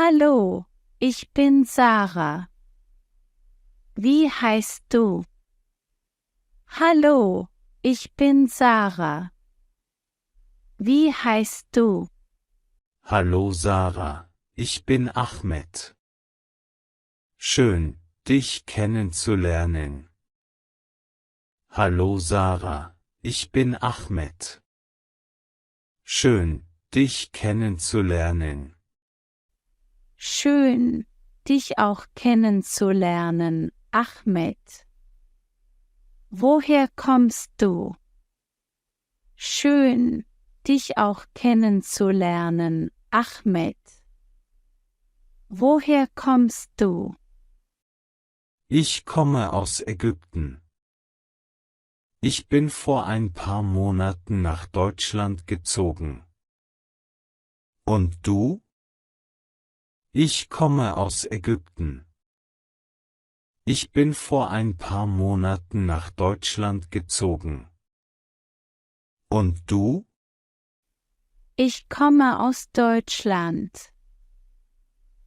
Hallo, ich bin Sarah. Wie heißt du? Hallo, ich bin Sarah. Wie heißt du? Hallo Sarah, ich bin Ahmed. Schön, dich kennenzulernen. Hallo Sarah, ich bin Ahmed. Schön, dich kennenzulernen. Schön, dich auch kennenzulernen, Ahmed. Woher kommst du? Schön, dich auch kennenzulernen, Ahmed. Woher kommst du? Ich komme aus Ägypten. Ich bin vor ein paar Monaten nach Deutschland gezogen. Und du? Ich komme aus Ägypten. Ich bin vor ein paar Monaten nach Deutschland gezogen. Und du? Ich komme aus Deutschland.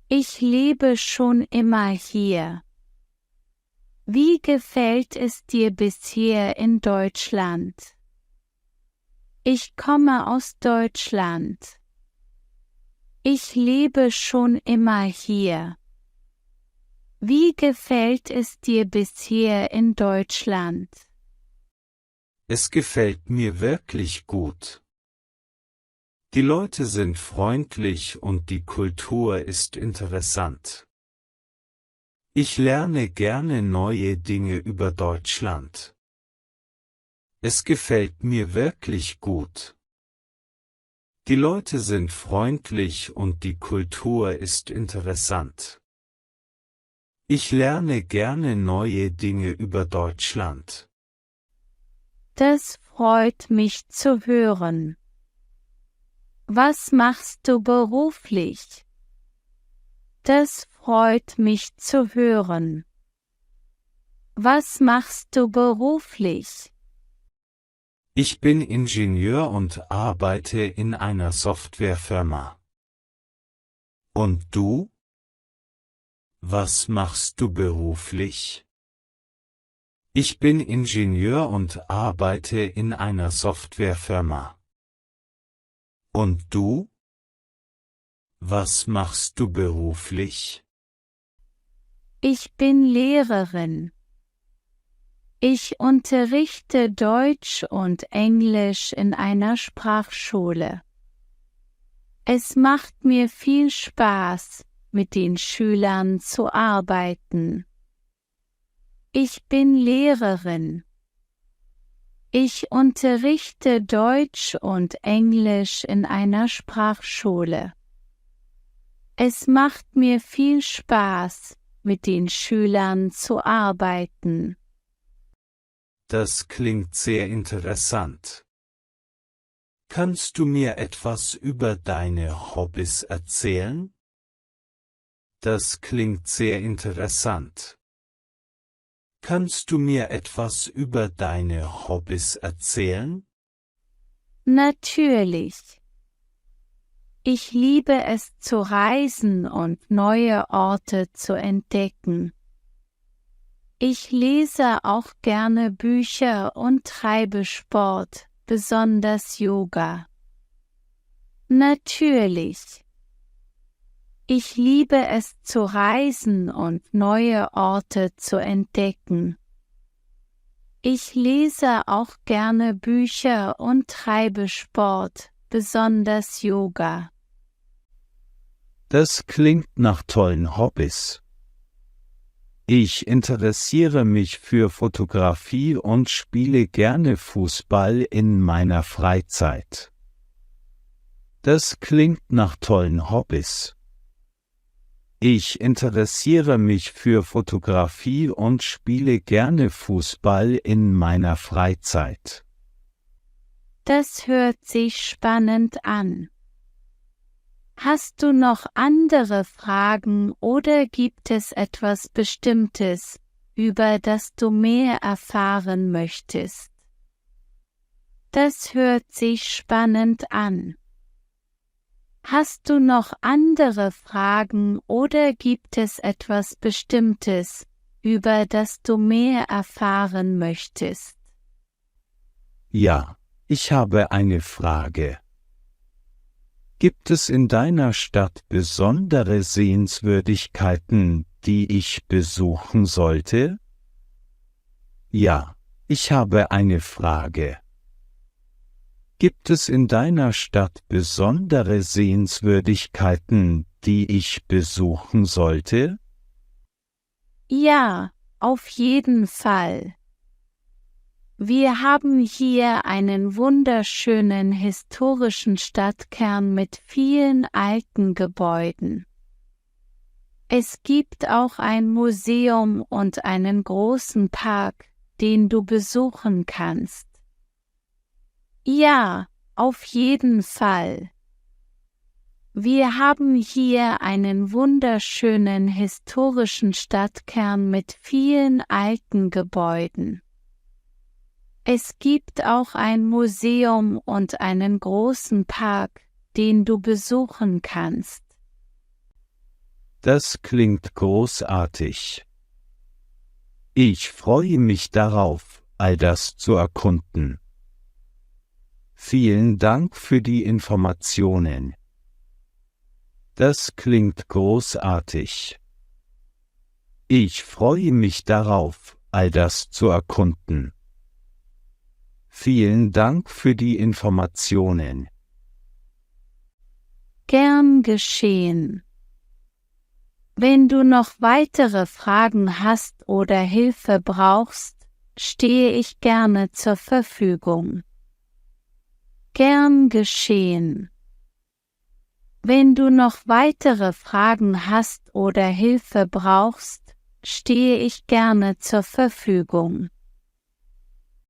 Ich lebe schon immer hier. Wie gefällt es dir bisher in Deutschland? Ich komme aus Deutschland. Ich lebe schon immer hier. Wie gefällt es dir bisher in Deutschland? Es gefällt mir wirklich gut. Die Leute sind freundlich und die Kultur ist interessant. Ich lerne gerne neue Dinge über Deutschland. Es gefällt mir wirklich gut. Die Leute sind freundlich und die Kultur ist interessant. Ich lerne gerne neue Dinge über Deutschland. Das freut mich zu hören. Was machst du beruflich? Das freut mich zu hören. Was machst du beruflich? Ich bin Ingenieur und arbeite in einer Softwarefirma. Und du? Was machst du beruflich? Ich bin Ingenieur und arbeite in einer Softwarefirma. Und du? Was machst du beruflich? Ich bin Lehrerin. Ich unterrichte Deutsch und Englisch in einer Sprachschule. Es macht mir viel Spaß, mit den Schülern zu arbeiten. Ich bin Lehrerin. Ich unterrichte Deutsch und Englisch in einer Sprachschule. Es macht mir viel Spaß, mit den Schülern zu arbeiten. Das klingt sehr interessant. Kannst du mir etwas über deine Hobbys erzählen? Das klingt sehr interessant. Kannst du mir etwas über deine Hobbys erzählen? Natürlich. Ich liebe es zu reisen und neue Orte zu entdecken. Ich lese auch gerne Bücher und treibe Sport, besonders Yoga. Natürlich. Ich liebe es zu reisen und neue Orte zu entdecken. Ich lese auch gerne Bücher und treibe Sport, besonders Yoga. Das klingt nach tollen Hobbys. Ich interessiere mich für Fotografie und spiele gerne Fußball in meiner Freizeit. Das klingt nach tollen Hobbys. Ich interessiere mich für Fotografie und spiele gerne Fußball in meiner Freizeit. Das hört sich spannend an. Hast du noch andere Fragen oder gibt es etwas Bestimmtes, über das du mehr erfahren möchtest? Das hört sich spannend an. Hast du noch andere Fragen oder gibt es etwas Bestimmtes, über das du mehr erfahren möchtest? Ja, ich habe eine Frage. Gibt es in deiner Stadt besondere Sehenswürdigkeiten, die ich besuchen sollte? Ja, ich habe eine Frage. Gibt es in deiner Stadt besondere Sehenswürdigkeiten, die ich besuchen sollte? Ja, auf jeden Fall. Wir haben hier einen wunderschönen historischen Stadtkern mit vielen alten Gebäuden. Es gibt auch ein Museum und einen großen Park, den du besuchen kannst. Ja, auf jeden Fall. Wir haben hier einen wunderschönen historischen Stadtkern mit vielen alten Gebäuden. Es gibt auch ein Museum und einen großen Park, den du besuchen kannst. Das klingt großartig. Ich freue mich darauf, all das zu erkunden. Vielen Dank für die Informationen. Das klingt großartig. Ich freue mich darauf, all das zu erkunden. Vielen Dank für die Informationen. Gern geschehen. Wenn du noch weitere Fragen hast oder Hilfe brauchst, stehe ich gerne zur Verfügung. Gern geschehen. Wenn du noch weitere Fragen hast oder Hilfe brauchst, stehe ich gerne zur Verfügung.